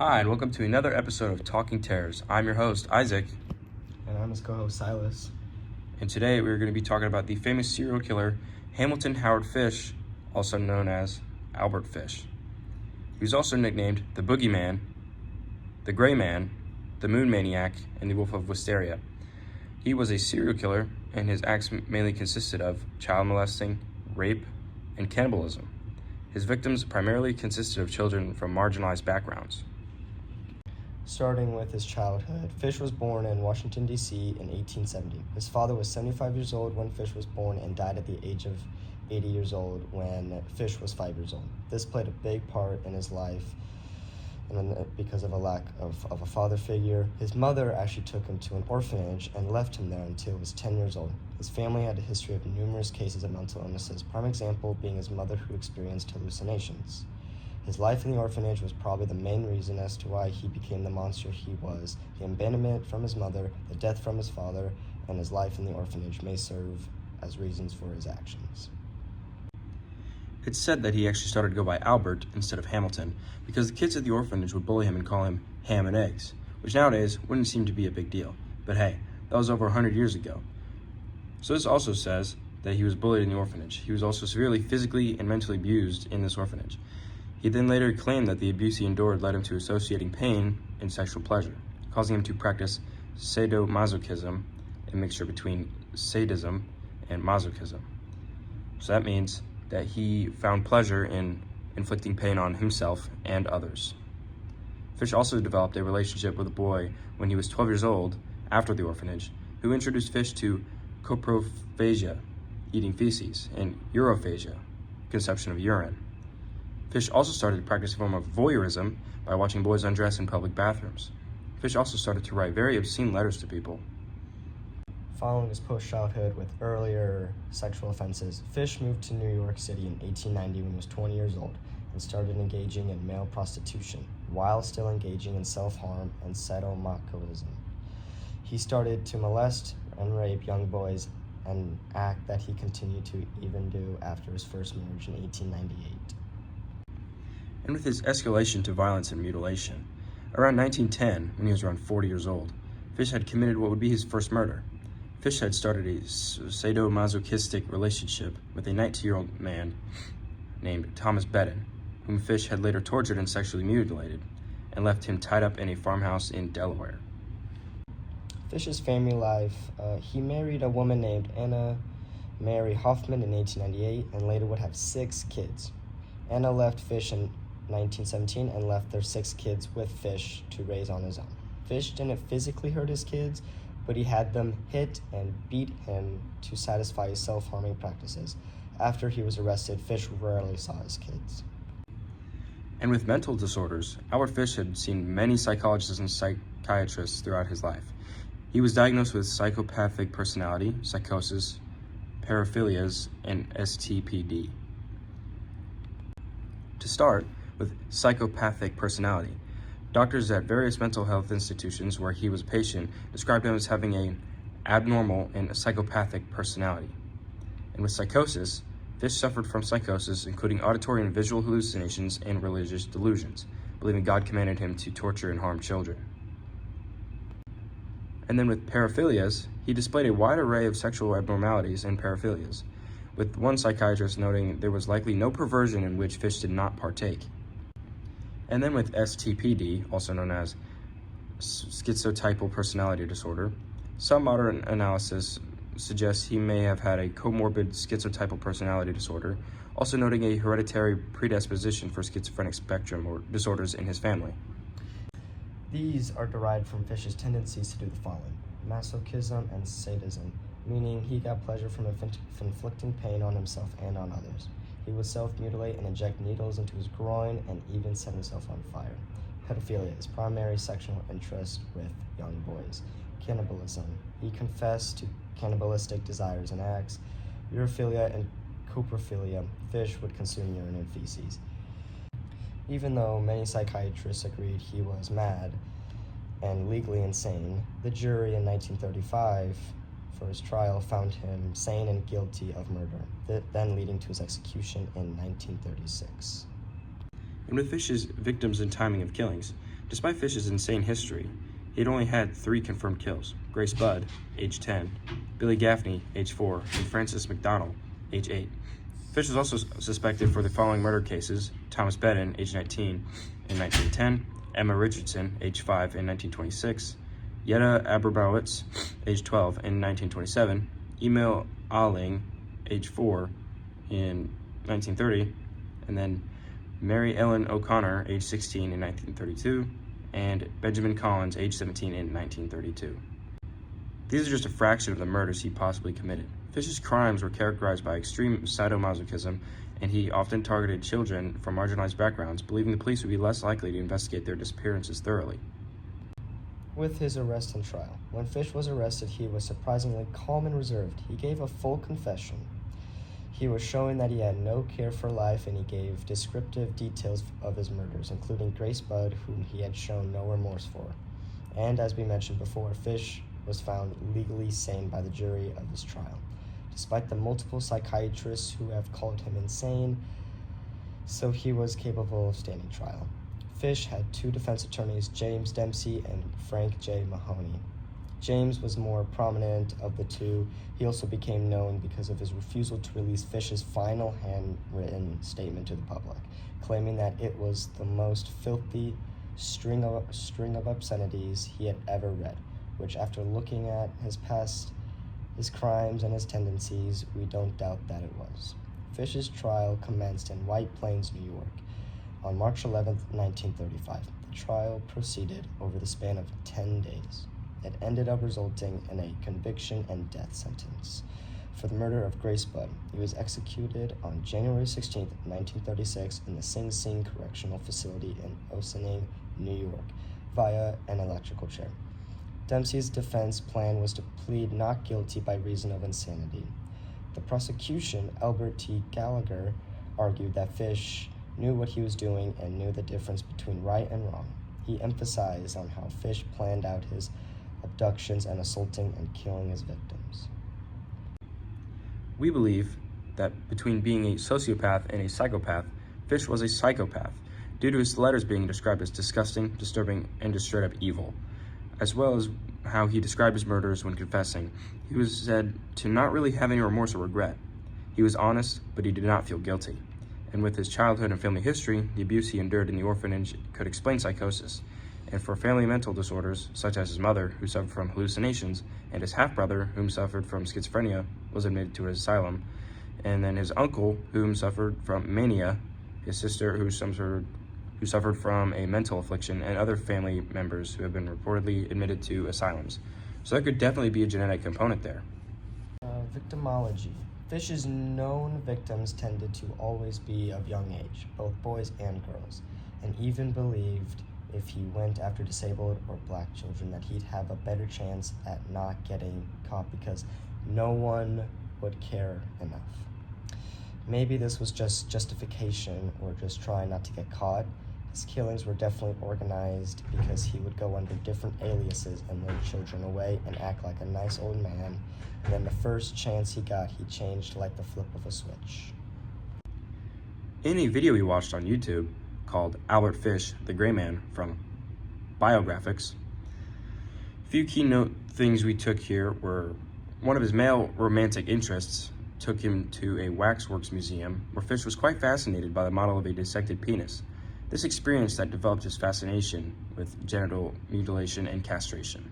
Hi, and welcome to another episode of Talking Terrors. I'm your host, Isaac. And I'm his co-host, Silas. And today we're going to be talking about the famous serial killer, Hamilton Howard Fish, also known as Albert Fish. He was also nicknamed the Boogeyman, the Gray Man, the Moon Maniac, and the Wolf of Wisteria. He was a serial killer, and his acts mainly consisted of child molesting, rape, and cannibalism. His victims primarily consisted of children from marginalized backgrounds. Starting with his childhood, Fish was born in Washington, D.C. in 1870. His father was 75 years old when Fish was born and died at the age of 80 years old when Fish was 5 years old. This played a big part in his life because of a lack of a father figure. His mother actually took him to an orphanage and left him there until he was 10 years old. His family had a history of numerous cases of mental illnesses, prime example being his mother who experienced hallucinations. His life in the orphanage was probably the main reason as to why he became the monster he was. The abandonment from his mother, the death from his father, and his life in the orphanage may serve as reasons for his actions. It's said that he actually started to go by Albert instead of Hamilton because the kids at the orphanage would bully him and call him ham and eggs, which nowadays wouldn't seem to be a big deal. But hey, that was over 100 years ago. So this also says that he was bullied in the orphanage. He was also severely physically and mentally abused in this orphanage. He then later claimed that the abuse he endured led him to associating pain and sexual pleasure, causing him to practice sadomasochism, a mixture between sadism and masochism. So that means that he found pleasure in inflicting pain on himself and others. Fish also developed a relationship with a boy when he was 12 years old after the orphanage, who introduced Fish to coprophagia, eating feces, and urophagia, consumption of urine. Fish also started to practice a form of voyeurism by watching boys undress in public bathrooms. Fish also started to write very obscene letters to people. Following his post-childhood with earlier sexual offenses, Fish moved to New York City in 1890 when he was 20 years old and started engaging in male prostitution while still engaging in self-harm and sadomasochism. He started to molest and rape young boys, an act that he continued to even do after his first marriage in 1898. And with his escalation to violence and mutilation, around 1910, when he was around 40 years old, Fish had committed what would be his first murder. Fish had started a sadomasochistic relationship with a 19-year-old man named Thomas Bedden, whom Fish had later tortured and sexually mutilated, and left him tied up in a farmhouse in Delaware. Fish's family life, he married a woman named Anna Mary Hoffman in 1898 and later would have 6 kids. Anna left Fish in 1917 and left their 6 kids with Fish to raise on his own. Fish didn't physically hurt his kids, but he had them hit and beat him to satisfy his self-harming practices. After he was arrested, Fish rarely saw his kids. And with mental disorders, Albert Fish had seen many psychologists and psychiatrists throughout his life. He was diagnosed with psychopathic personality, psychosis, paraphilias, and STPD. To start with psychopathic personality, doctors at various mental health institutions where he was a patient described him as having an abnormal and a psychopathic personality. And with psychosis, Fish suffered from psychosis, including auditory and visual hallucinations and religious delusions, believing God commanded him to torture and harm children. And then with paraphilias, he displayed a wide array of sexual abnormalities and paraphilias, with one psychiatrist noting there was likely no perversion in which Fish did not partake. And then with STPD, also known as schizotypal personality disorder, some modern analysis suggests he may have had a comorbid schizotypal personality disorder, also noting a hereditary predisposition for schizophrenic spectrum or disorders in his family. These are derived from Fish's tendencies to do the following: masochism and sadism, meaning he got pleasure from inflicting pain on himself and on others. He would self-mutilate and inject needles into his groin and even set himself on fire. Pedophilia, his primary sexual interest with young boys. Cannibalism, he confessed to cannibalistic desires and acts. Urophilia and coprophilia, Fish would consume urine and feces. Even though many psychiatrists agreed he was mad and legally insane, the jury in 1935 for his trial found him sane and guilty of murder, then leading to his execution in 1936. And with Fish's victims and timing of killings, Despite Fish's insane history, he had only had 3 confirmed kills: Grace Budd, age 10, Billy Gaffney, age 4, and Francis McDonald, age 8. Fish was also suspected for the following murder cases: Thomas Bedden, age 19, in 1910, Emma Richardson, age 5, in 1926, Yetta Aberbowitz, age 12, in 1927, Emil Ahling, age 4, in 1930, and then Mary Ellen O'Connor, age 16, in 1932, and Benjamin Collins, age 17, in 1932. These are just a fraction of the murders he possibly committed. Fish's crimes were characterized by extreme sadomasochism, and he often targeted children from marginalized backgrounds, believing the police would be less likely to investigate their disappearances thoroughly. With his arrest and trial, when Fish was arrested, he was surprisingly calm and reserved. He gave a full confession. He was showing that he had no care for life, and he gave descriptive details of his murders, including Grace Budd, whom he had shown no remorse for. And as we mentioned before, Fish was found legally sane by the jury of his trial, despite the multiple psychiatrists who have called him insane, so he was capable of standing trial. Fish had 2 defense attorneys, James Dempsey and Frank J. Mahoney. James was more prominent of the 2. He also became known because of his refusal to release Fish's final handwritten statement to the public, claiming that it was the most filthy string of obscenities he had ever read, which, after looking at his past, his crimes, and his tendencies, we don't doubt that it was. Fish's trial commenced in White Plains, New York, on March 11, 1935. The trial proceeded over the span of 10 days. It ended up resulting in a conviction and death sentence for the murder of Grace Budd. He was executed on January 16, 1936, in the Sing Sing Correctional Facility in Ossining, New York, via an electrical chair. Dempsey's defense plan was to plead not guilty by reason of insanity. The prosecution, Albert T. Gallagher, argued that Fish knew what he was doing and knew the difference between right and wrong. He emphasized on how Fish planned out his abductions and assaulting and killing his victims. We believe that between being a sociopath and a psychopath, Fish was a psychopath, due to his letters being described as disgusting, disturbing, and just straight up evil, as well as how he described his murders when confessing. He was said to not really have any remorse or regret. He was honest, but he did not feel guilty. And with his childhood and family history, the abuse he endured in the orphanage could explain psychosis. And for family mental disorders, such as his mother, who suffered from hallucinations, and his half-brother, whom suffered from schizophrenia, was admitted to his asylum, and then his uncle, whom suffered from mania, his sister, who suffered from a mental affliction, and other family members who have been reportedly admitted to asylums. So there could definitely be a genetic component there. Victimology. Fish's known victims tended to always be of young age, both boys and girls, and even believed if he went after disabled or black children that he'd have a better chance at not getting caught because no one would care enough. Maybe this was just justification or just trying not to get caught. His killings were definitely organized because he would go under different aliases and lure children away and act like a nice old man. And then the first chance he got, he changed like the flip of a switch. In a video we watched on YouTube called Albert Fish, the Gray Man from Biographics, a few keynote things we took here were one of his male romantic interests took him to a waxworks museum where Fish was quite fascinated by the model of a dissected penis. This experience that developed his fascination with genital mutilation and castration.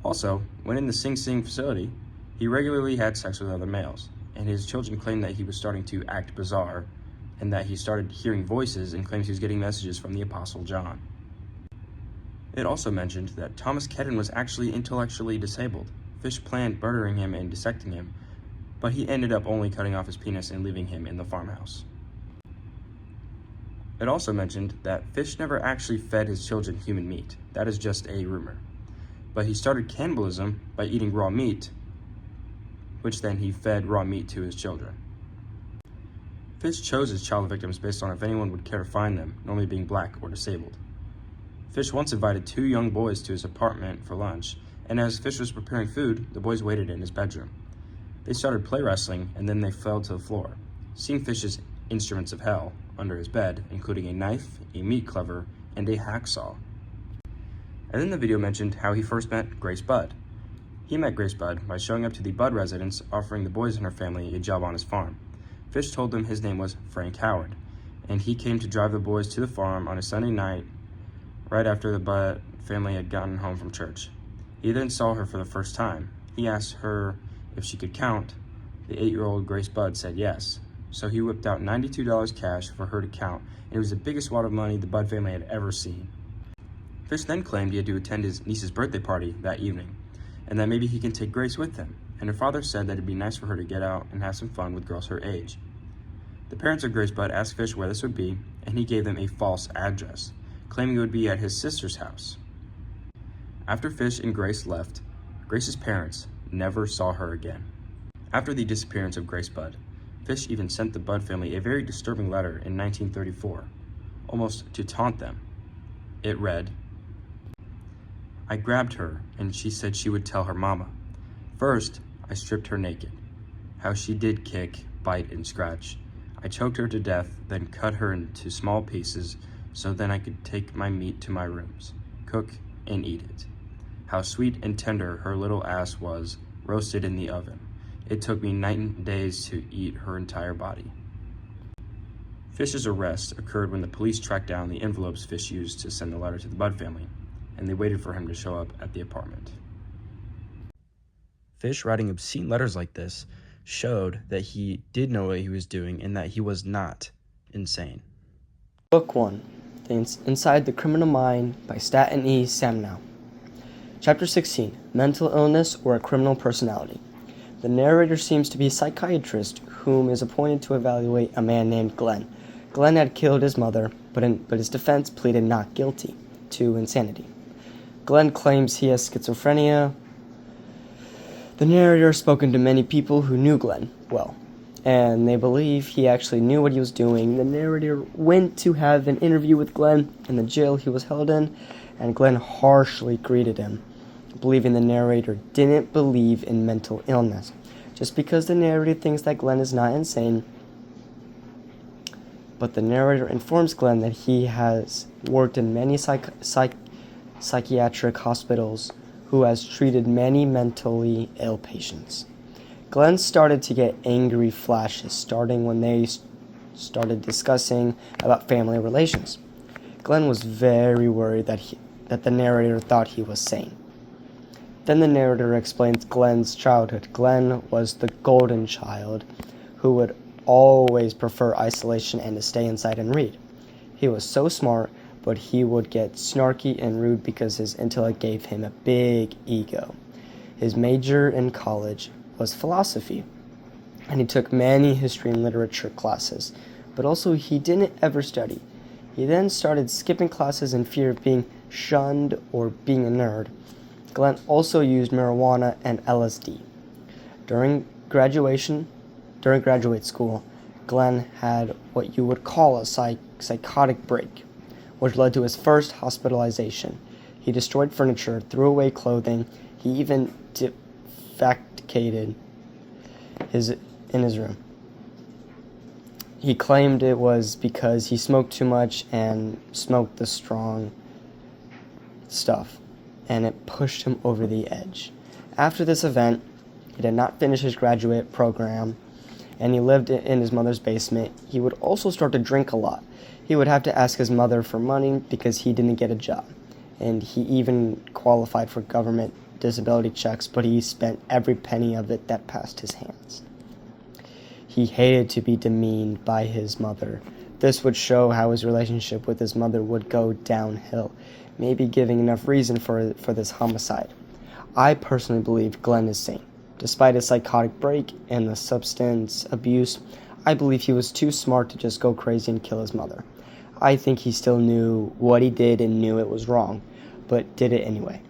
Also, when in the Sing Sing facility, he regularly had sex with other males, and his children claimed that he was starting to act bizarre, and that he started hearing voices and claims he was getting messages from the Apostle John. It also mentioned that Thomas Kedden was actually intellectually disabled. Fish planned murdering him and dissecting him, but he ended up only cutting off his penis and leaving him in the farmhouse. It also mentioned that Fish never actually fed his children human meat. That is just a rumor. But he started cannibalism by eating raw meat, which then he fed raw meat to his children. Fish chose his child victims based on if anyone would care to find them, normally being black or disabled. Fish once invited 2 young boys to his apartment for lunch, and as Fish was preparing food, the boys waited in his bedroom. They started play wrestling, and then they fell to the floor. Seeing Fish's instruments of hell under his bed, including a knife, a meat cleaver, and a hacksaw. And then the video mentioned how he first met Grace Budd. He met Grace Budd by showing up to the Budd residence, offering the boys in her family a job on his farm. Fish told them his name was Frank Howard, and he came to drive the boys to the farm on a Sunday night right after the Budd family had gotten home from church. He then saw her for the first time. He asked her if she could count. The 8-year-old Grace Budd said yes. So he whipped out $92 cash for her to count, and it was the biggest wad of money the Budd family had ever seen. Fish then claimed he had to attend his niece's birthday party that evening, and that maybe he can take Grace with him, and her father said that it'd be nice for her to get out and have some fun with girls her age. The parents of Grace Budd asked Fish where this would be, and he gave them a false address, claiming it would be at his sister's house. After Fish and Grace left, Grace's parents never saw her again. After the disappearance of Grace Budd, Fish even sent the Budd family a very disturbing letter in 1934, almost to taunt them. It read, "I grabbed her and she said she would tell her mama. First, I stripped her naked. How she did kick, bite, and scratch. I choked her to death, then cut her into small pieces so then I could take my meat to my rooms, cook, and eat it. How sweet and tender her little ass was, roasted in the oven. It took me 9 days to eat her entire body." Fish's arrest occurred when the police tracked down the envelopes Fish used to send the letter to the Budd family, and they waited for him to show up at the apartment. Fish writing obscene letters like this showed that he did know what he was doing and that he was not insane. Book 1, Inside the Criminal Mind by Staten E. Samnow. Chapter 16, Mental Illness or a Criminal Personality. The narrator seems to be a psychiatrist whom is appointed to evaluate a man named Glenn. Glenn had killed his mother, but his defense pleaded not guilty to insanity. Glenn claims he has schizophrenia. The narrator has spoken to many people who knew Glenn well, and they believe he actually knew what he was doing. The narrator went to have an interview with Glenn in the jail he was held in, and Glenn harshly greeted him, believing the narrator didn't believe in mental illness. Just because the narrator thinks that Glenn is not insane, but the narrator informs Glenn that he has worked in many psychiatric hospitals who has treated many mentally ill patients. Glenn started to get angry flashes, starting when they started discussing about family relations. Glenn was very worried that the narrator thought he was sane. Then the narrator explains Glenn's childhood. Glenn was the golden child who would always prefer isolation and to stay inside and read. He was so smart, but he would get snarky and rude because his intellect gave him a big ego. His major in college was philosophy, and he took many history and literature classes, but also he didn't ever study. He then started skipping classes in fear of being shunned or being a nerd. Glenn also used marijuana and LSD. During graduate school, Glenn had what you would call a psychotic break, which led to his first hospitalization. He destroyed furniture, threw away clothing. He even defecated in his room. He claimed it was because he smoked too much and smoked the strong stuff, and it pushed him over the edge. After this event, he did not finish his graduate program, and he lived in his mother's basement. He would also start to drink a lot. He would have to ask his mother for money because he didn't get a job, and he even qualified for government disability checks, but he spent every penny of it that passed his hands. He hated to be demeaned by his mother. This would show how his relationship with his mother would go downhill, maybe giving enough reason for this homicide. I personally believe Glenn is sane. Despite his psychotic break and the substance abuse, I believe he was too smart to just go crazy and kill his mother. I think he still knew what he did and knew it was wrong, but did it anyway.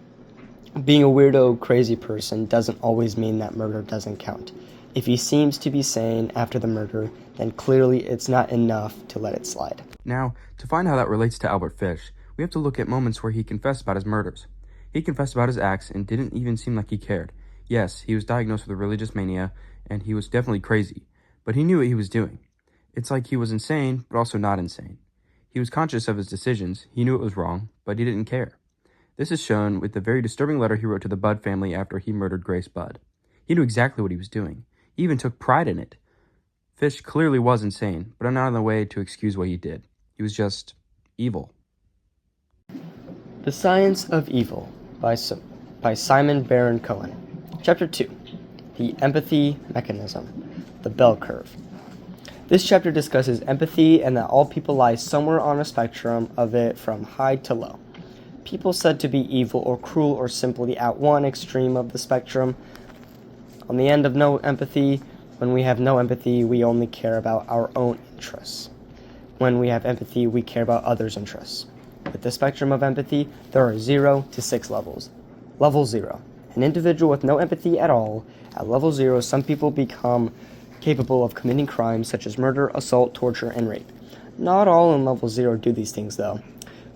Being a weirdo, crazy person doesn't always mean that murder doesn't count. If he seems to be sane after the murder, then clearly it's not enough to let it slide. Now, to find how that relates to Albert Fish, we have to look at moments where he confessed about his murders. He confessed about his acts and didn't even seem like he cared. Yes, he was diagnosed with a religious mania, and he was definitely crazy, but he knew what he was doing. It's like he was insane, but also not insane. He was conscious of his decisions, he knew it was wrong, but he didn't care. This is shown with the very disturbing letter he wrote to the Budd family after he murdered Grace Budd. He knew exactly what he was doing. He even took pride in it. Fish clearly was insane, but I'm not in the way to excuse what he did. He was just evil. The Science of Evil by Simon Baron Cohen. Chapter 2. The Empathy Mechanism. The Bell Curve. This chapter discusses empathy and that all people lie somewhere on a spectrum of it from high to low. People said to be evil or cruel or simply at one extreme of the spectrum. On the end of no empathy, when we have no empathy, we only care about our own interests. When we have empathy, we care about others' interests. With the spectrum of empathy, there are 0 to 6 levels. Level 0. An individual with no empathy at all. At level 0, some people become capable of committing crimes such as murder, assault, torture, and rape. Not all in level 0 do these things, though,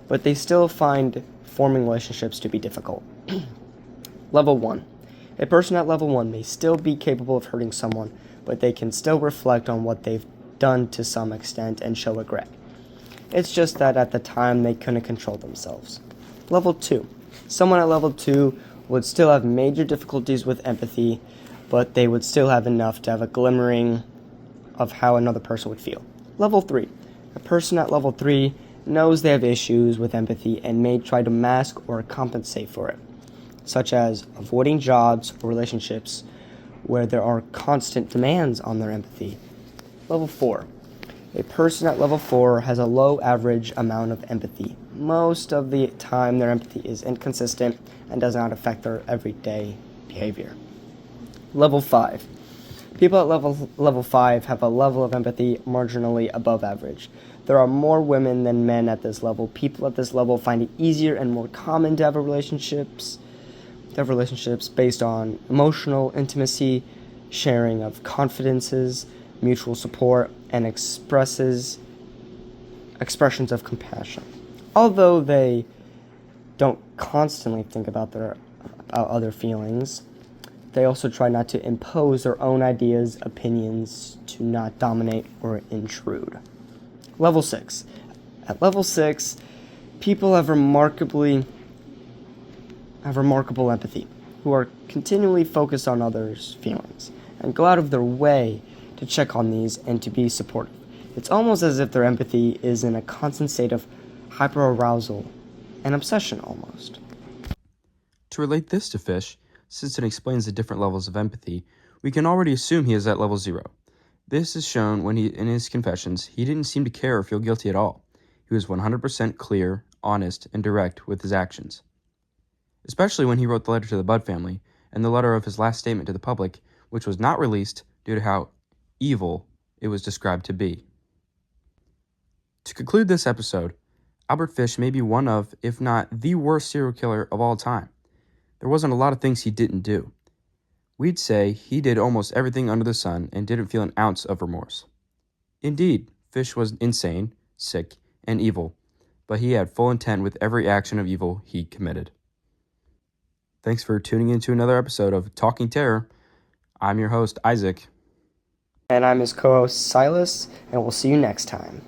but they still find forming relationships to be difficult. Level 1. A person at level 1 may still be capable of hurting someone, but they can still reflect on what they've done to some extent and show regret. It's just that at the time they couldn't control themselves. Level 2. Someone at level 2 would still have major difficulties with empathy, but they would still have enough to have a glimmering of how another person would feel. Level 3. A person at level 3 knows they have issues with empathy and may try to mask or compensate for it, such as avoiding jobs or relationships where there are constant demands on their empathy. Level 4. A person at level 4 has a low average amount of empathy. Most of the time their empathy is inconsistent and does not affect their everyday behavior. Level 5. People at level 5 have a level of empathy marginally above average. There are more women than men at this level. People at this level find it easier and more common to have relationships based on emotional intimacy, sharing of confidences, mutual support, and expressions of compassion. Although they don't constantly think about other feelings, they also try not to impose their own ideas, opinions, to not dominate or intrude. Level 6. At level 6, people have remarkable empathy, who are continually focused on others' feelings, and go out of their way to check on these and to be supportive. It's almost as if their empathy is in a constant state of hyperarousal, an obsession almost. To relate this to Fish, since it explains the different levels of empathy, we can already assume he is at level 0. This is shown when in his confessions, he didn't seem to care or feel guilty at all. He was 100% clear, honest, and direct with his actions. Especially when he wrote the letter to the Budd family, and the letter of his last statement to the public, which was not released due to how evil it was described to be. To conclude this episode, Albert Fish may be one of, if not the worst serial killer of all time. There wasn't a lot of things he didn't do. We'd say he did almost everything under the sun and didn't feel an ounce of remorse. Indeed, Fish was insane, sick, and evil, but he had full intent with every action of evil he committed. Thanks for tuning in to another episode of Talking Terror. I'm your host, Isaac. And I'm his co-host, Silas, and we'll see you next time.